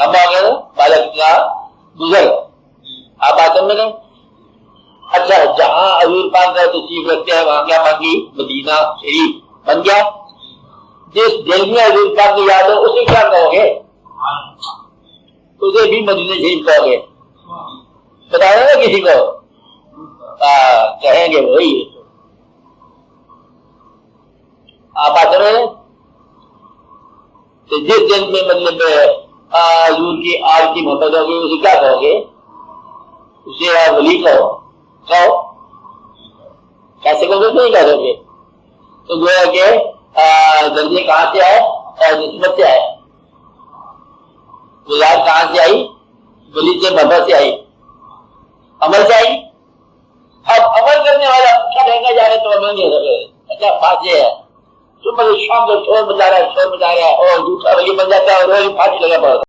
हम आ गए बालक का गुजर, आप आचम में गए। अच्छा, जहां हजूर पाक का तशरीफ रखते हैं वहां क्या मांगी, मदीना शरीफ बन गया। जिस दिल में हजूर पाक की याद हो उसे क्या कहोगे, उसे भी मदीना शरीफ कहोगे। बताया ना किसी को, कहेंगे वही है। आप आते रहे तो जिस दिन में मतलब हजूर की आज की मोहब्बत होगी उसे क्या कहोगे, उसे आप वली कहो। कैसे कहोगे, नहीं कहोगे। तो गोया के दर्जे कहां से आए और निस्बत से आए, गुजार कहां से आई, वली से मोहब्बत से आई, अमल से आई। अब अमल करने वाला अच्छा महंगा जा रहे तो अमल नहीं हो रहे। अच्छा बात यह है, तुम शाम को शोर बजा रहा है और दूसरा वली बन जाता है और रोज फांसी लगा पड़ा।